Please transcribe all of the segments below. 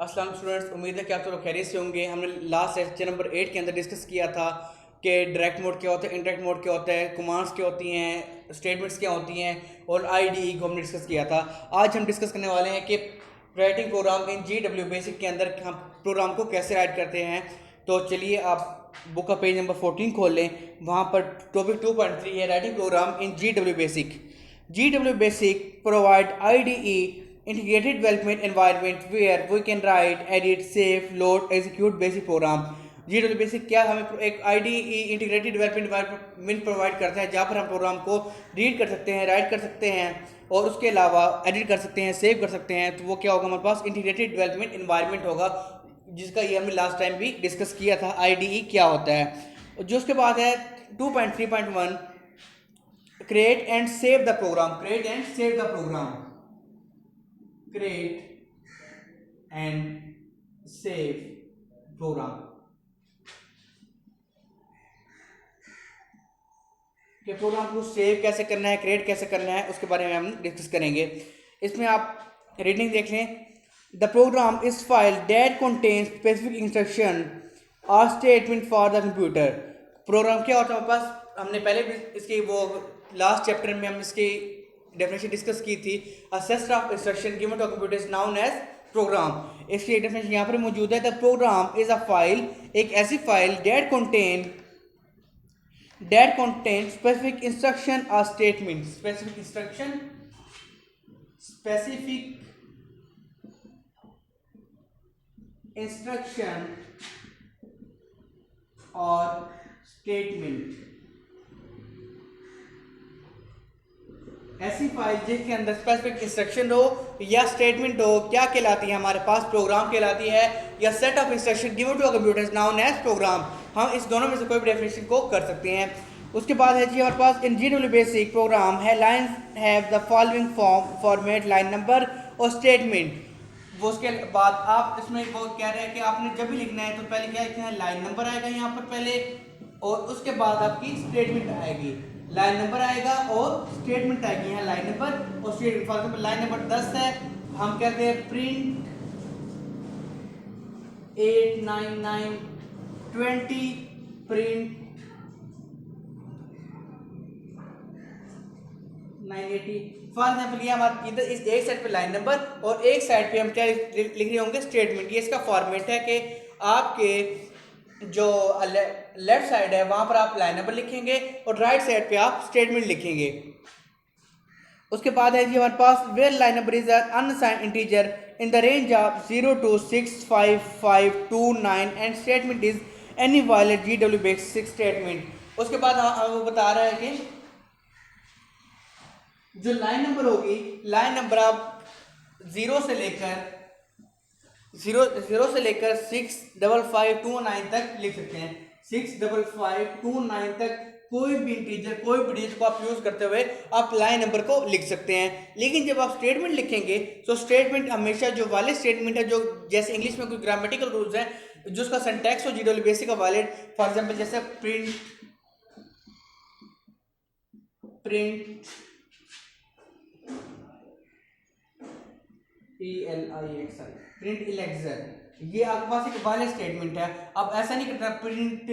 अस्सलाम स्टूडेंट्स, उम्मीद है कि आप लोग खैरियत से होंगे। हमने लास्ट लेक्चर नंबर 8 के अंदर डिस्कस किया था कि डायरेक्ट मोड क्या होता है, इनडायरेक्ट मोड क्या होता है, कमांड्स क्या होती हैं, स्टेटमेंट्स क्या होती हैं और आईडीई को हमने डिस्कस किया था। आज हम डिस्कस करने वाले हैं कि राइटिंग प्रोग्राम इन GW बेसिक के अंदर हम प्रोग्राम को कैसे राइट करते हैं। तो चलिए आप बुक का पेज नंबर 14 खोल लें। वहाँ पर टॉपिक 2.3 है writing program in GW basic. GW Basic provide IDE integrated development environment where we can write, edit, save, load, execute basic program. GW Basic क्या हमें एक IDE integrated development environment provide करता है जहाँ पर हम प्रोग्राम को रीड कर सकते हैं, राइट कर सकते हैं और उसके अलावा एडिट कर सकते हैं, सेव कर सकते हैं। तो वो क्या होगा, हमारे पास इंटीग्रेटेड डेवलपमेंट एनवायरनमेंट होगा, जिसका ये हमने लास्ट टाइम भी डिस्कस किया था IDE क्या होता है। जो उसके बाद है 2.3.1 create and save the program. Create and save the program. Create and save program. कि प्रोग्राम को सेव कैसे करना है, क्रिएट कैसे करना है, उसके बारे में हम डिस्कस करेंगे। इसमें आप रीडिंग देख लें। The program is file that contains specific instruction और statement for the computer. Program क्या होता है हमारे पास, हमने पहले भी इसकी वो लास्ट चैप्टर में हम इसकी डेफिनेशन डिस्कस की थी। A set of instruction given to computer is known as program. इसकी डेफिनेशन यहाँ पर मौजूद है। The program is a file, एक ऐसी file that contains specific instruction or statement. Specific instruction or statement। ऐसी फाइल जिसके अंदर स्पेसिफिक इंस्ट्रक्शन हो या स्टेटमेंट हो, क्या कहलाती है हमारे पास, प्रोग्राम कहलाती है, या set of instruction given to a computer is known as program. हम इस दोनों में से कोई भी डेफिनेशन को कर सकते हैं। उसके बाद है जी हमारे पास इन GW बेसिक प्रोग्राम है line have the following format, line number और स्टेटमेंट। वो उसके बाद आप इसमें वो कह रहे हैं कि आपने जब भी लिखना है तो पहले क्या लिखना है, लाइन नंबर आएगा यहाँ पर पहले और उसके बाद आपकी स्टेटमेंट आएगी। लाइन नंबर आएगा और स्टेटमेंट आएगी, यहाँ लाइन नंबर और statement. For example line number 10 है, हम कहते हैं प्रिंट 89920 प्रिंट 980। फॉर एग्जाम्पल ये हमारे इधर इस एक साइड पे लाइन नंबर और एक साइड पे हम क्या लिख रहे होंगे, स्टेटमेंट। ये इसका फॉर्मेट है कि आपके जो लेफ्ट साइड है वहां पर आप लाइन नंबर लिखेंगे और राइट साइड पे आप स्टेटमेंट लिखेंगे। उसके बाद है जी हमारे पास where line number is unsigned integer in the range of 0 to 65529 and statement is any valid GW BASIC statement. उसके बाद वो बता रहा है कि जो लाइन नंबर होगी, लाइन नंबर आप जीरो से लेकर 65529 तक लिख सकते हैं। 65529 तक कोई भी इंटीजर, कोई भी डिजिट को आप यूज करते हुए आप लाइन नंबर को लिख सकते हैं। लेकिन जब आप स्टेटमेंट लिखेंगे तो स्टेटमेंट हमेशा जो वाले स्टेटमेंट है, जो जैसे इंग्लिश में कोई ग्रामेटिकल रूल्स हैं, जो उसका सिंटैक्स हो GW बेसिक का वायलेट। फॉर एग्जांपल जैसे प्रिंट प्रिंट इलेक्सर, ये आपके पास एक वाले स्टेटमेंट है। अब ऐसा नहीं करना प्रिंट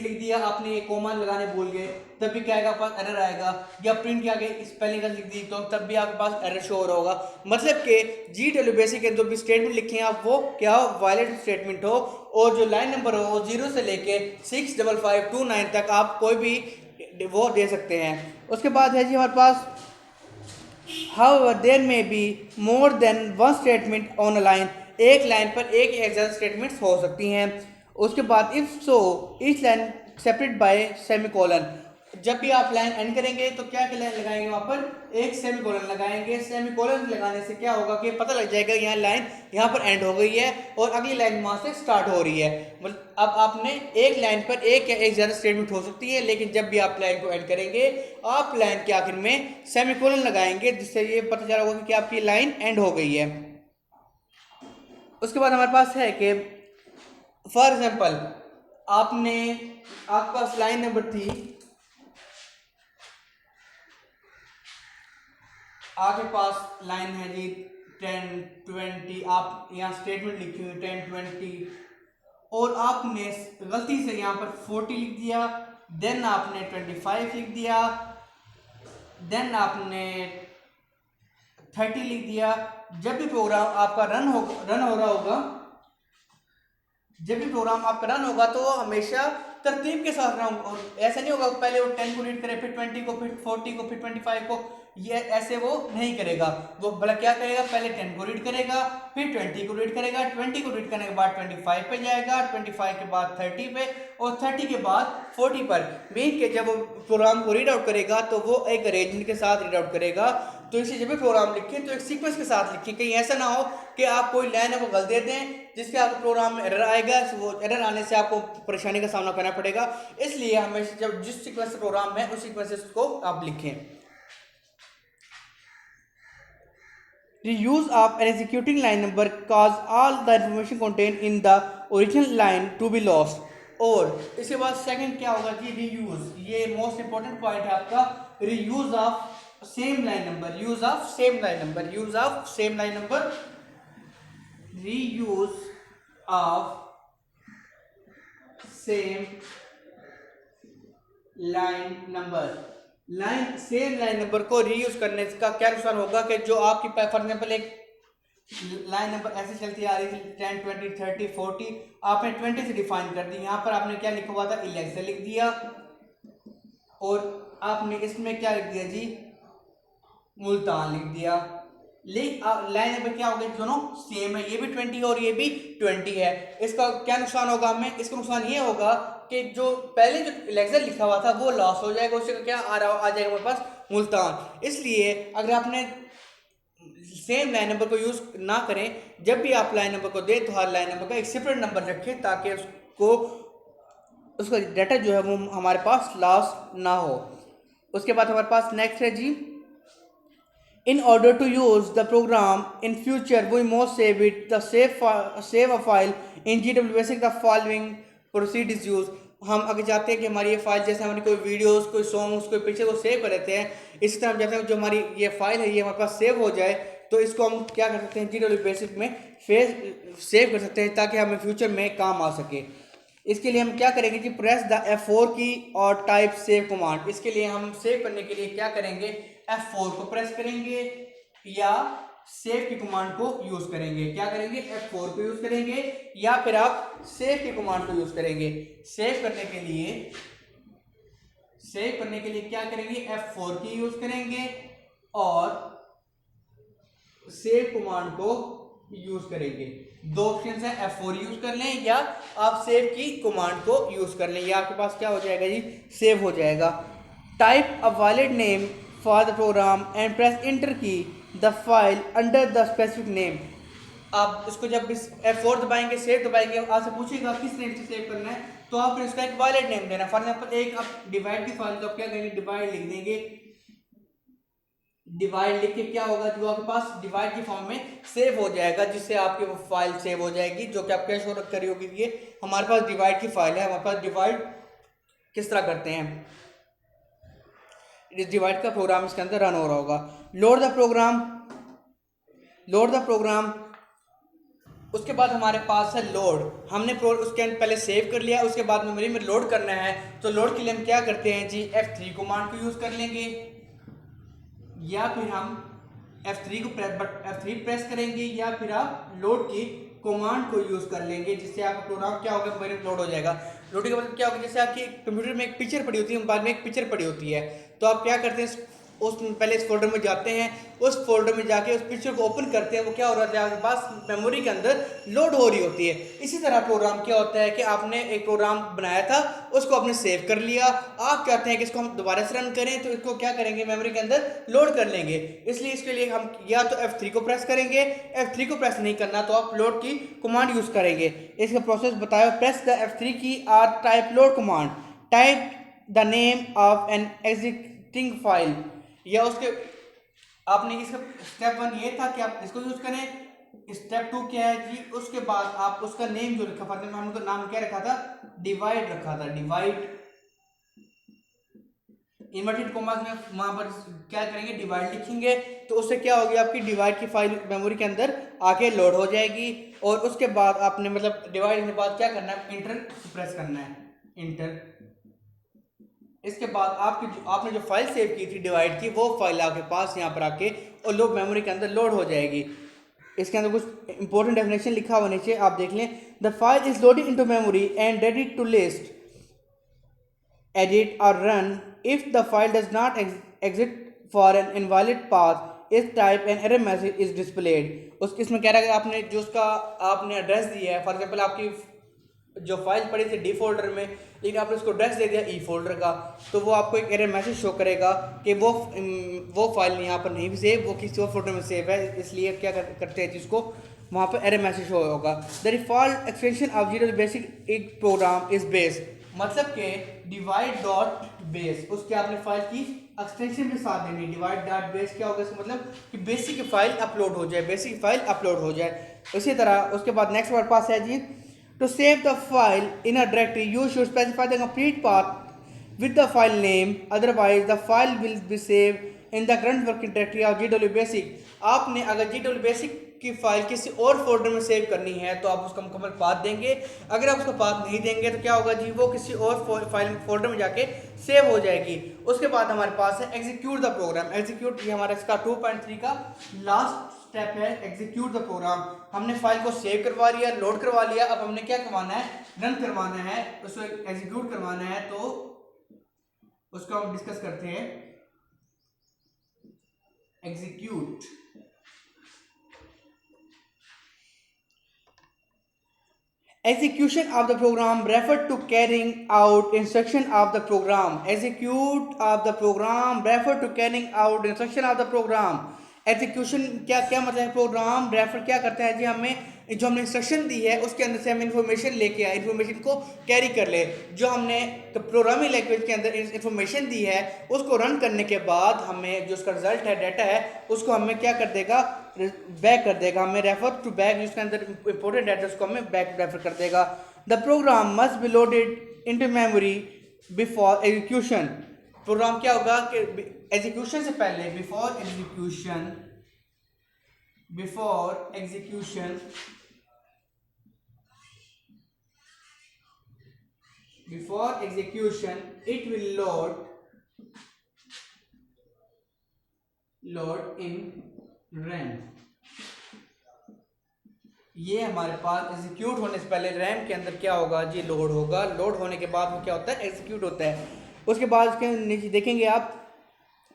लिख दिया आपने, एक कोमा लगाने भूल गए, तब भी क्या आएगा, आपके पास एरर आएगा। या प्रिंट के आगे स्पेलिंग लिख दी तो तब भी आपके पास एरर शो हो रहा होगा। मतलब कि GW बेसिक के जो भी स्टेटमेंट लिखे हैं आप, वो क्या हो, वायलेट स्टेटमेंट हो। और जो लाइन नंबर हो वो 0 से लेके 65529 तक आप कोई भी वो दे सकते हैं। उसके बाद है जी हमारे पास However, there may be more than one statement on a line. एक लाइन पर एक या ज्यादा स्टेटमेंट्स हो सकती हैं। उसके बाद if so each line separate by semicolon. जब भी आप लाइन एंड करेंगे तो क्या लगाएंगे, वहां पर एक सेमीकोलन लगाएंगे। सेमीकोलन लगाने से क्या होगा कि पता लग जाएगा यहाँ लाइन यहाँ पर एंड हो गई है और अगली लाइन वहां से स्टार्ट हो रही है। मतलब अब आपने एक लाइन पर एक या एक ज्यादा स्टेटमेंट हो सकती है, लेकिन जब भी आप लाइन को एंड करेंगे आप लाइन के आखिर में सेमीकोलन लगाएंगे, जिससे ये पता चला होगा कि आपकी लाइन एंड हो गई है। उसके बाद हमारे पास है कि फॉर एग्जाम्पल आपके पास लाइन नंबर थी, आपके पास लाइन है जी 10 20, आप यहाँ स्टेटमेंट लिखी हुई 10 20, और आपने गलती से यहाँ पर 40 लिख दिया, देन आपने 25 लिख दिया, देन आपने 30 लिख दिया। जब भी प्रोग्राम आपका रन हो रहा होगा, जब भी प्रोग्राम आपका रन होगा तो वो हमेशा तरतीब के साथ रन होगा। ऐसा नहीं होगा पहले वो 10 को रीड करे, फिर 20 को, फिर 40 को, फिर 25 को, ये ऐसे वो नहीं करेगा। वो भला क्या करेगा, पहले 10 को रीड करेगा, फिर 20 को रीड करेगा, 20 को रीड करने के बाद 25 पे जाएगा, 25 के बाद 30 पे, और 30 के बाद 40 पर। मीन के जब वो प्रोग्राम को रीड आउट करेगा तो वो एक अरेंजमेंट के साथ रीड आउट करेगा। तो इसे जब भी प्रोग्राम लिखें तो एक सीक्वेंस के साथ लिखें, कहीं ऐसा ना हो कि आप कोई लाइन है वो गलत दे दें जिसके आपको प्रोग्राम में एरर आएगा, वो एरर आने से आपको परेशानी का सामना करना पड़ेगा। इसलिए हमेशा जब जिस सीक्वेंस से प्रोग्राम है उस सीक्वेंस को आप लिखें। The use of an executing line number cause all the information contained in the original line to be lost। और इसके बाद सेकंड क्या होगा जी, रीयूज। ये मोस्ट इंपॉर्टेंट पॉइंट है आपका, reuse of same line number, use of same line number, use of same line number, reuse of same line number. Same line number को reuse करने का क्या नुकसान होगा कि जो आपकी फॉर एग्जाम्पल एक लाइन नंबर ऐसे चलती आ रही थी 10 20 30 40, आपने 20 से डिफाइन कर दी, यहाँ पर आपने क्या लिखा हुआ था, इलेक्शन लिख दिया, और आपने इसमें क्या लिख दिया जी, मुल्तान लिख दिया। लेकिन लाइन नंबर क्या हो गया, दोनों सेम है, ये भी 20 और ये भी 20 है। इसका क्या नुकसान होगा हमें, इसका नुकसान ये होगा कि जो पहले जो इलेक्शन लिखा हुआ था वो लॉस हो जाएगा, उससे क्या आ जाएगा हमारे पास मुल्तान। इसलिए अगर आपने सेम लाइन नंबर को यूज ना करें, जब भी आप लाइन नंबर को दें तो हर लाइन नंबर का एक सेपरेट नंबर रखें ताकि उसका डाटा जो है वो हमारे पास लॉस ना हो। उसके बाद हमारे पास नेक्स्ट है जी, in order to use the program in future we must save it, the save a file in GW basic, the following proceed is used। हम अगर चाहते हैं कि हमारी ये फाइल, जैसे हमारी कोई वीडियोस, कोई सॉन्ग्स, कोई पिक्चर को सेव कर देते हैं, इसी तरह हम चाहते हैं जो हमारी ये फाइल है ये हमारे पास सेव हो जाए, तो इसको हम क्या कर सकते हैं, GW बेसिक में सेव कर सकते हैं ताकि हमें फ्यूचर में काम आ सके। इसके लिए हम क्या करेंगे जी, प्रेस द F4 की और टाइप सेव कमांड। इसके लिए हम सेव करने के लिए क्या करेंगे, F4 को प्रेस करेंगे या सेव की कमांड को यूज करेंगे। क्या करेंगे, F4 को यूज करेंगे या फिर आप सेव की कमांड को यूज करेंगे। सेव करने के लिए क्या करेंगे, F4 की यूज करेंगे और सेव कमांड को यूज करेंगे। दो ऑप्शन है, F4 यूज कर लें या आप सेव की कमांड को यूज कर लें, या आपके पास क्या हो जाएगा जी, सेव हो जाएगा। Type a valid name for the program and press enter key the file under the specific name. आप इसको जब F4 दबाएंगे, सेव दबाएंगे, आपसे पूछेगा किस नेम से सेव करना है, तो आप इसका एक वैलिड नेम देना। फॉर एग्जाम्पल एक आप डिवाइड की फाइल, तो आप क्या करेंगे, डिवाइड लिख देंगे। डिवाइड लिख के क्या होगा, जो आपके पास डिवाइड की फॉर्म में सेव हो जाएगा, जिससे आपकी वो फाइल सेव हो जाएगी, जो कि आप क्या शो करी होगी, ये हमारे पास डिवाइड की फाइल है। हमारे पास डिवाइड किस तरह करते हैं, इस डिवाइड का प्रोग्राम इसके अंदर रन हो रहा होगा। Load the program. उसके बाद हमारे पास है लोड। हमने उसके अंदर पहले सेव कर लिया, उसके बाद मेमोरी में लोड करना है, तो लोड के लिए हम क्या करते हैं जी, F3 कमांड को यूज कर लेंगे, या फिर हम F3 प्रेस करेंगे, या फिर आप लोड की कमांड को यूज कर लेंगे, जिससे आपका प्रोग्राम क्या होगा, मेमोरी में लोड हो जाएगा। लोडिंग का मतलब क्या होगा, जैसे आपकी कंप्यूटर में एक पिक्चर पड़ी होती है, मोबाइल में एक पिक्चर पड़ी होती है, तो आप क्या करते हैं, पहले इस फोल्डर में जाते हैं, उस फोल्डर में जाके उस पिक्चर को ओपन करते हैं, वो क्या हो रहा है, आपके पास मेमोरी के अंदर लोड हो रही होती है। इसी तरह प्रोग्राम क्या होता है कि आपने एक प्रोग्राम बनाया था, उसको आपने सेव कर लिया, आप चाहते हैं कि इसको हम दोबारा से रन करें, तो इसको क्या करेंगे, मेमोरी के अंदर लोड कर लेंगे। इसलिए इसके लिए हम या तो F3 को प्रेस करेंगे, F3 को प्रेस नहीं करना तो आप लोड की कमांड यूज करेंगे। इसका प्रोसेस बताया, प्रेस द F3 की और type load command, type the name of an existing file, या उसके आपने इसका स्टेप 1 ये था कि आप इसको यूज करें। स्टेप 2 क्या है जी, उसके बाद आप उसका नेम जो लिखा, फॉर हमने नाम क्या रखा था, डिवाइड रखा था, डिवाइड। इन्वर्टेड कॉमास में वहां पर क्या करेंगे, डिवाइड लिखेंगे, तो उससे क्या होगी, आपकी डिवाइड की फाइल मेमोरी के अंदर आके लोड हो जाएगी। और उसके बाद आपने मतलब डिवाइड के बाद क्या करना है, इंटर प्रेस करना है, इंटर। इसके बाद आपने जो फाइल सेव की थी डिवाइड की, वो फाइल आपके पास यहाँ पर आके और लो मेमोरी के अंदर लोड हो जाएगी। इसके अंदर कुछ इंपॉर्टेंट डेफिनेशन लिखा हुआ नीचे आप देख लें। The file is loaded into memory and ready to list, edit or run. If the file does not exit for an invalid path is type an error message is displayed। उसके इसमें कह रहा है कि आपने जो उसका आपने एड्रेस दिया है, फॉर एग्जांपल आपकी जो फाइल पड़ी थी डी फोल्डर में, लेकिन आपने उसको एड्रेस दे दिया ई फोल्डर का, तो वो आपको एक एरर मैसेज शो करेगा कि वो फाइल यहाँ पर नहीं सेव, वो किसी और फोल्डर में सेव है। इसलिए क्या करते हैं जिसको वहाँ पर एरर मैसेज शो होगा। The default extension of zero basic एक प्रोग्राम इज बेस, मतलब कि डिवाइड डॉट बेस, उसके आपने फाइल की एक्सटेंशन के साथ देनी। डिवाइड डॉट बेस क्या होगा, इसका मतलब कि बेसिक फाइल अपलोड हो जाए, बेसिक फाइल अपलोड हो जाए। इसी तरह उसके बाद नेक्स्ट वर्ड पास है जी, to save the file in a directory you should specify the complete path with the file name, otherwise the file will be save in the current working directory of GW BASIC. आपने अगर GW basic की file किसी और folder में save करनी है तो आप उसका मुकम्मल पाथ देंगे। अगर आप उसका पाथ नहीं देंगे तो क्या होगा जी, वो किसी और फाइल फोल्डर में जाके सेव हो जाएगी। उसके बाद हमारे पास है एग्जीक्यूट द प्रोग्राम। एग्जीक्यूट ये हमारा इसका 2.3 का लास्ट स्टेप है, एग्जीक्यूट द प्रोग्राम। हमने फाइल को सेव करवा लिया, लोड करवा लिया, अब हमने क्या करवाना है, रन करवाना है, उसको एग्जीक्यूट करवाना है। तो उसको हम डिस्कस करते हैं। Execute, execution of the program refer to carrying out instruction of the program। execute of the program refer to carrying out instruction of the program। Execution क्या क्या मतलब है, प्रोग्राम रेफर क्या करते हैं जी, हमें जो हमने इंस्ट्रक्शन दी है उसके अंदर से हम इंफॉर्मेशन लेके आए, इंफॉर्मेशन को कैरी कर ले। जो हमने प्रोग्रामिंग लैंग्वेज के अंदर इंफॉर्मेशन दी है उसको रन करने के बाद हमें जो उसका रिजल्ट है, डाटा है, उसको हमें क्या कर देगा, बैक कर देगा। हमें रेफर टू बैक, जिसके अंदर इंपॉर्टेंट डाटा उसको हमें बैक रेफर कर देगा। The program must be loaded into memory before execution. Program क्या होगा कि एग्जीक्यूशन से पहले, before execution it will load in RAM। ये हमारे पास एग्जीक्यूट होने से पहले रैम के अंदर क्या होगा जी, लोड होगा। लोड होने के बाद वो क्या होता है, एग्जीक्यूट होता है। उसके बाद उसके नीचे देखेंगे आप,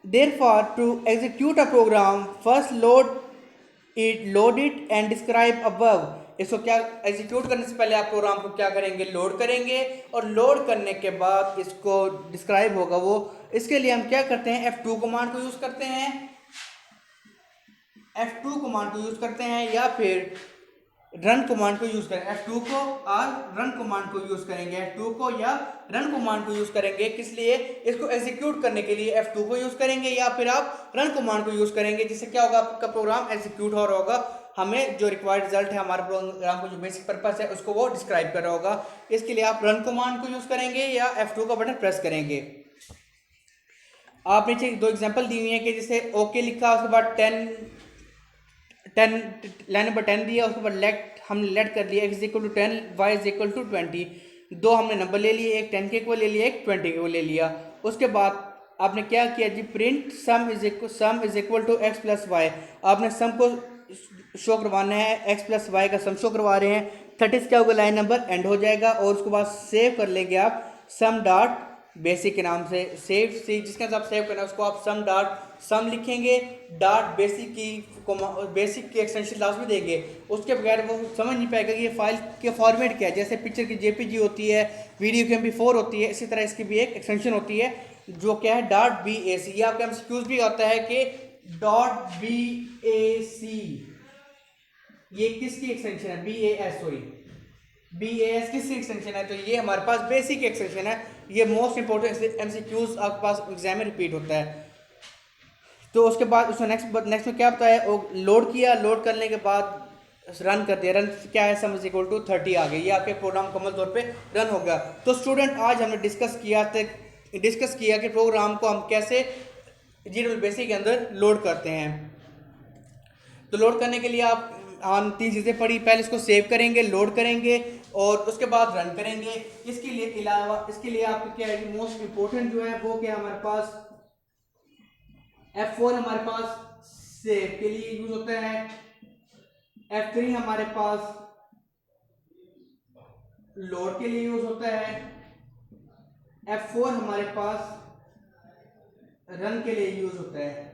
therefore to execute a program first load it and describe above। इसको क्या, एग्जीक्यूट करने से पहले आप प्रोग्राम को क्या करेंगे, लोड करेंगे, और लोड करने के बाद इसको डिस्क्राइब होगा वो। इसके लिए हम क्या करते हैं, F2 कमांड को यूज करते हैं, F2 कमांड को यूज करते हैं, या फिर रन कमांड को यूज करें। F2 को और रन कमांड को यूज करेंगे, F2 को या रन कमांड को यूज करेंगे। किस लिए, इसको एग्जीक्यूट करने के लिए F2 को यूज करेंगे, या फिर आप रन कमांड को यूज करेंगे, जिससे क्या होगा, आपका प्रोग्राम एग्जीक्यूट हो रहा होगा। हमें जो रिक्वायर्ड रिजल्ट है, हमारे प्रोग्राम को जो बेसिक पर्पस है, उसको वो डिस्क्राइब कर रहा होगा। इसके लिए आप रन कमांड को यूज करेंगे या F2 का बटन प्रेस करेंगे। आप नीचे दो एग्जांपल दी हुई है कि जैसे ओके लिखा, उसके बाद 10 लाइन नंबर 10 दिया, उसके बाद लेट हमने लेट कर लिया, x is equal to 10, y is equal to 20। दो हमने नंबर ले लिए, एक 10 के को ले लिया, एक 20 के को ले लिया। उसके बाद आपने क्या किया जी, print sum is equal to x plus y. आपने सम को शो करवाना है, x प्लस वाई का सम शो करवा रहे हैं। 30 क्या होगा, लाइन नंबर एंड हो जाएगा, और उसके बाद सेव कर लेंगे आप सम डॉट बेसिक के नाम से। सेव सी जिसके साथ आप सेव करना है उसको आप सम डॉट सम लिखेंगे, डॉट बेसिक की एक्सटेंशन लास्ट में देंगे। उसके बगैर वो समझ नहीं पाएगा कि ये फाइल के फॉर्मेट क्या है। जैसे पिक्चर की JPG होती है, वीडियो की MP4 होती है, इसी तरह इसकी भी एक एक्सटेंशन होती है जो क्या है, .bac। ये आपका MCQs भी आता है कि .bac ये किसकी एक्सटेंशन है, BAS किसकी एक्सटेंशन है, तो ये हमारे पास बेसिक एक्सटेंशन है। ये मोस्ट इंपॉर्टेंट MCQs आपके पास एग्जाम में रिपीट होता है। तो उसके बाद उसमें नेक्स्ट में क्या होता है, लोड किया, लोड करने के बाद रन कर दिया। रन क्या है, सम इज इक्वल टू 30 आ गई, ये आपके प्रोग्राम मुकम्मल तौर पे रन हो गया। तो स्टूडेंट आज हमने डिस्कस किया था डिस्कस किया कि प्रोग्राम को हम कैसे जी बेसिक के अंदर लोड करते हैं। तो लोड करने के लिए हम तीन चीज़ें पढ़ी, पहले इसको सेव करेंगे, लोड करेंगे और उसके बाद रन करेंगे। इसके लिए आपको क्या है, मोस्ट इंपॉर्टेंट जो है वो क्या, हमारे पास F4 हमारे पास सेव के लिए यूज होता है, F3 हमारे पास लोड के लिए यूज होता है, F4 हमारे पास रन के लिए यूज होता है।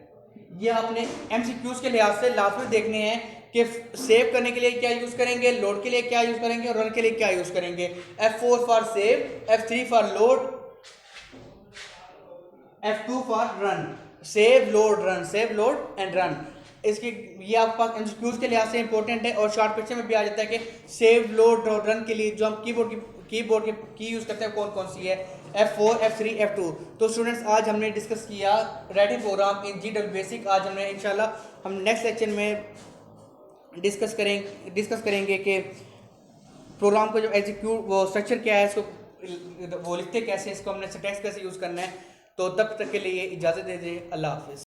ये आपने एमसीक्यूज के लिहाज से लास्ट में देखने हैं कि सेव करने के लिए क्या यूज करेंगे, लोड के लिए क्या यूज करेंगे और रन के लिए क्या यूज करेंगे। F4 for save, F3 for load, F2 for run. Save load run, save load and run. इसकी ये आपके पास एमसीक्यूज के लिहाज से इंपॉर्टेंट है और शॉर्ट पिक्चर में भी आ जाता है कि सेव लोड और रन के लिए जो हम कीबोर्ड की की यूज करते हैं कौन कौन सी है, F4, F3, F2। तो स्टूडेंट्स आज हमने डिस्कस किया राइटिंग प्रोग्राम इन जी बेसिक। आज हमने इंशाल्लाह हम नेक्स्ट लेक्चर में डिस्कस करेंगे कि प्रोग्राम को जो एग्जीक्यूट वो स्ट्रक्चर क्या है, इसको वो लिखते कैसे, इसको हमने सिंटैक्स कैसे यूज़ करना है। तो तब तक के लिए इजाज़त दे दें, अल्लाह हाफिज़।